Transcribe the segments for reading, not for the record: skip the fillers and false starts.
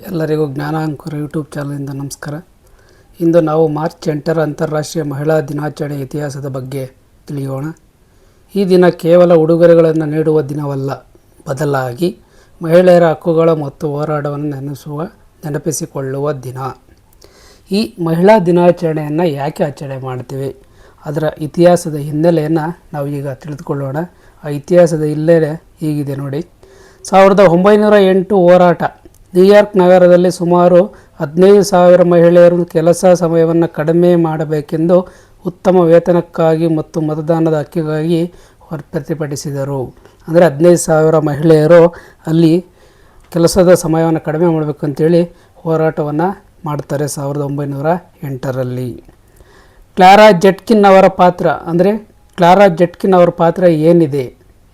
ಎಲ್ಲರಿಗೂ ಜ್ಞಾನಾಂಕುರ ಯೂಟ್ಯೂಬ್ ಚಾನಲಿಂದ ನಮಸ್ಕಾರ. ಇಂದು ನಾವು ಮಾರ್ಚ್ 8ರ ಅಂತಾರಾಷ್ಟ್ರೀಯ ಮಹಿಳಾ ದಿನಾಚರಣೆ ಇತಿಹಾಸದ ಬಗ್ಗೆ ತಿಳಿಯೋಣ. ಈ ದಿನ ಕೇವಲ ಉಡುಗೊರೆಗಳನ್ನು ನೀಡುವ ದಿನವಲ್ಲ, ಬದಲಾಗಿ ಮಹಿಳೆಯರ ಹಕ್ಕುಗಳ ಮತ್ತು ಹೋರಾಟವನ್ನು ನೆನಪಿಸಿಕೊಳ್ಳುವ ದಿನ. ಈ ಮಹಿಳಾ ದಿನಾಚರಣೆಯನ್ನು ಯಾಕೆ ಆಚರಣೆ ಮಾಡ್ತೀವಿ, ಅದರ ಇತಿಹಾಸದ ಹಿನ್ನೆಲೆಯನ್ನು ನಾವು ಈಗ ತಿಳಿದುಕೊಳ್ಳೋಣ. ಆ ಇತಿಹಾಸದ ಹಿನ್ನೆಲೆ ಹೀಗಿದೆ ನೋಡಿ. 1908 ಹೋರಾಟ. ನ್ಯೂಯಾರ್ಕ್ ನಗರದಲ್ಲಿ ಸುಮಾರು 15,000 ಮಹಿಳೆಯರು ಕೆಲಸ ಸಮಯವನ್ನು ಕಡಿಮೆ ಮಾಡಬೇಕೆಂದು, ಉತ್ತಮ ವೇತನಕ್ಕಾಗಿ ಮತ್ತು ಮತದಾನದ ಹಕ್ಕಿಗಾಗಿ ಪ್ರತಿಭಟಿಸಿದರು. ಅಂದರೆ 15,000 ಮಹಿಳೆಯರು ಅಲ್ಲಿ ಕೆಲಸದ ಸಮಯವನ್ನು ಕಡಿಮೆ ಮಾಡಬೇಕಂತೇಳಿ ಹೋರಾಟವನ್ನು ಮಾಡ್ತಾರೆ 1908ರಲ್ಲಿ. ಕ್ಲಾರಾ ಜೆಟ್ಕಿನ್ ಅವರ ಪಾತ್ರ, ಅಂದರೆ ಕ್ಲಾರಾ ಜೆಟ್ಕಿನ್ ಅವರ ಪಾತ್ರ ಏನಿದೆ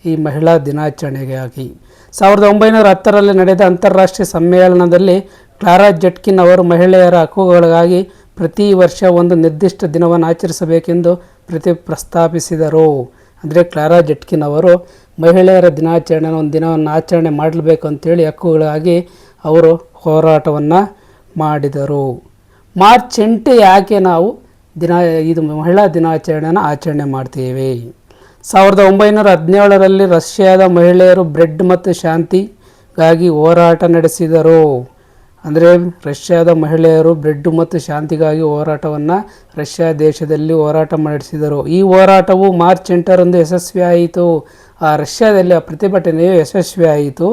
ಈ ಮಹಿಳಾ ದಿನಾಚರಣೆಗಾಗಿ? 1910ರಲ್ಲಿ ನಡೆದ ಅಂತಾರಾಷ್ಟ್ರೀಯ ಸಮ್ಮೇಳನದಲ್ಲಿ ಕ್ಲಾರಾ ಜೆಟ್ಕಿನ್ ಅವರು ಮಹಿಳೆಯರ ಹಕ್ಕುಗಳಿಗಾಗಿ ಪ್ರತಿ ವರ್ಷ ಒಂದು ನಿರ್ದಿಷ್ಟ ದಿನವನ್ನು ಆಚರಿಸಬೇಕೆಂದು ಪ್ರಸ್ತಾಪಿಸಿದರು. ಅಂದರೆ ಕ್ಲಾರಾ ಜೆಟ್ಕಿನ್ ಅವರು ಮಹಿಳೆಯರ ದಿನಾಚರಣೆ ಒಂದು ದಿನವನ್ನು ಆಚರಣೆ ಮಾಡಬೇಕು ಅಂತೇಳಿ ಹಕ್ಕುಗಳಿಗಾಗಿ ಅವರು ಹೋರಾಟವನ್ನು ಮಾಡಿದರು. ಮಾರ್ಚ್ 8 ಯಾಕೆ ನಾವು ಇದು ಮಹಿಳಾ ದಿನಾಚರಣೆಯನ್ನು ಆಚರಣೆ ಮಾಡ್ತೀವಿ? 1917ರಲ್ಲಿ ರಷ್ಯಾದ ಮಹಿಳೆಯರು ಬ್ರೆಡ್ ಮತ್ತು ಶಾಂತಿಗಾಗಿ ಹೋರಾಟ ನಡೆಸಿದರು. ಅಂದರೆ ರಷ್ಯಾದ ಮಹಿಳೆಯರು ಬ್ರೆಡ್ ಮತ್ತು ಶಾಂತಿಗಾಗಿ ಹೋರಾಟವನ್ನು ರಷ್ಯಾ ದೇಶದಲ್ಲಿ ಹೋರಾಟ ನಡೆಸಿದರು. ಈ ಹೋರಾಟವು ಮಾರ್ಚ್ 8ರಂದು ಯಶಸ್ವಿಯಾಯಿತು. ಆ ರಷ್ಯಾದಲ್ಲಿ ಆ ಪ್ರತಿಭಟನೆಯು ಯಶಸ್ವಿಯಾಯಿತು.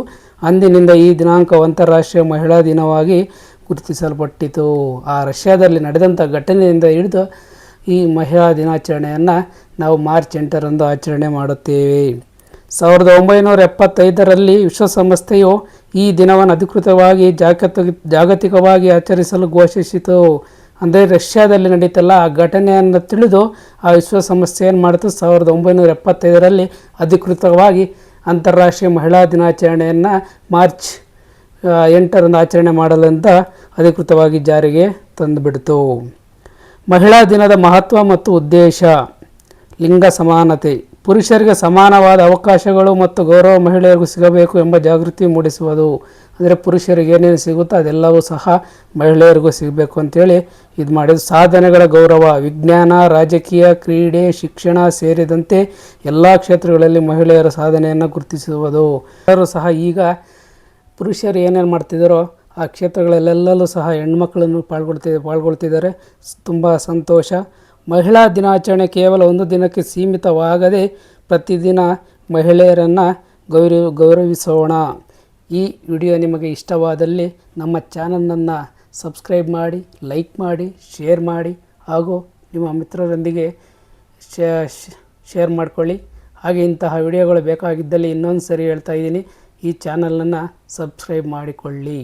ಅಂದಿನಿಂದ ಈ ದಿನಾಂಕವು ಅಂತಾರಾಷ್ಟ್ರೀಯ ಮಹಿಳಾ ದಿನವಾಗಿ ಗುರುತಿಸಲ್ಪಟ್ಟಿತು. ಆ ರಷ್ಯಾದಲ್ಲಿ ನಡೆದಂಥ ಘಟನೆಯಿಂದ ಹಿಡಿದು ಈ ಮಹಿಳಾ ದಿನಾಚರಣೆಯನ್ನು ನಾವು ಮಾರ್ಚ್ 8ರಂದು ಆಚರಣೆ ಮಾಡುತ್ತೇವೆ. 1975ರಲ್ಲಿ ವಿಶ್ವಸಂಸ್ಥೆಯು ಈ ದಿನವನ್ನು ಅಧಿಕೃತವಾಗಿ ಜಾಗತಿಕವಾಗಿ ಆಚರಿಸಲು ಘೋಷಿಸಿತು. ಅಂದರೆ ರಷ್ಯಾದಲ್ಲಿ ನಡೀತಲ್ಲ ಆ ಘಟನೆಯನ್ನು ತಿಳಿದು ಆ ವಿಶ್ವಸಂಸ್ಥೆ ಏನು ಮಾಡಿತು, 1975ರಲ್ಲಿ ಅಧಿಕೃತವಾಗಿ ಅಂತಾರಾಷ್ಟ್ರೀಯ ಮಹಿಳಾ ದಿನಾಚರಣೆಯನ್ನು ಮಾರ್ಚ್ 8ರಂದು ಆಚರಣೆ ಮಾಡಲೆಂದು ಅಧಿಕೃತವಾಗಿ ಜಾರಿಗೆ ತಂದುಬಿಡ್ತು. ಮಹಿಳಾ ದಿನದ ಮಹತ್ವ ಮತ್ತು ಉದ್ದೇಶ. ಲಿಂಗ ಸಮಾನತೆ. ಪುರುಷರಿಗೆ ಸಮಾನವಾದ ಅವಕಾಶಗಳು ಮತ್ತು ಗೌರವ ಮಹಿಳೆಯರಿಗೂ ಸಿಗಬೇಕು ಎಂಬ ಜಾಗೃತಿ ಮೂಡಿಸುವುದು. ಅಂದರೆ ಪುರುಷರಿಗೆ ಏನೇನು ಸಿಗುತ್ತೋ ಅದೆಲ್ಲವೂ ಸಹ ಮಹಿಳೆಯರಿಗೂ ಸಿಗಬೇಕು ಅಂತೇಳಿ ಇದು ಮಾಡಿದ್ದು. ಸಾಧನೆಗಳ ಗೌರವ. ವಿಜ್ಞಾನ, ರಾಜಕೀಯ, ಕ್ರೀಡೆ, ಶಿಕ್ಷಣ ಸೇರಿದಂತೆ ಎಲ್ಲ ಕ್ಷೇತ್ರಗಳಲ್ಲಿ ಮಹಿಳೆಯರ ಸಾಧನೆಯನ್ನು ಗುರುತಿಸುವುದು. ಎಲ್ಲರೂ ಸಹ ಈಗ ಪುರುಷರು ಏನೇನು ಮಾಡ್ತಿದ್ದಾರೋ ಆ ಕ್ಷೇತ್ರಗಳಲ್ಲೆಲ್ಲೂ ಸಹ ಹೆಣ್ಮಕ್ಳನ್ನು ಪಾಲ್ಗೊಳ್ತಿದ್ದಾರೆ. ತುಂಬ ಸಂತೋಷ. ಮಹಿಳಾ ದಿನಾಚರಣೆ ಕೇವಲ ಒಂದು ದಿನಕ್ಕೆ ಸೀಮಿತವಾಗದೆ ಪ್ರತಿದಿನ ಮಹಿಳೆಯರನ್ನು ಗೌರವಿಸೋಣ. ಈ ವಿಡಿಯೋ ನಿಮಗೆ ಇಷ್ಟವಾದಲ್ಲಿ ನಮ್ಮ ಚಾನಲನ್ನು ಸಬ್ಸ್ಕ್ರೈಬ್ ಮಾಡಿ, ಲೈಕ್ ಮಾಡಿ, ಶೇರ್ ಮಾಡಿ ಹಾಗೂ ನಿಮ್ಮ ಮಿತ್ರರೊಂದಿಗೆ ಶೇರ್ ಮಾಡಿಕೊಳ್ಳಿ. ಹಾಗೆ ಇಂತಹ ವಿಡಿಯೋಗಳು ಬೇಕಾಗಿದ್ದಲ್ಲಿ ಇನ್ನೊಂದು ಸರಿ ಹೇಳ್ತಾ ಇದ್ದೀನಿ, ಈ ಚಾನಲನ್ನು ಸಬ್ಸ್ಕ್ರೈಬ್ ಮಾಡಿಕೊಳ್ಳಿ.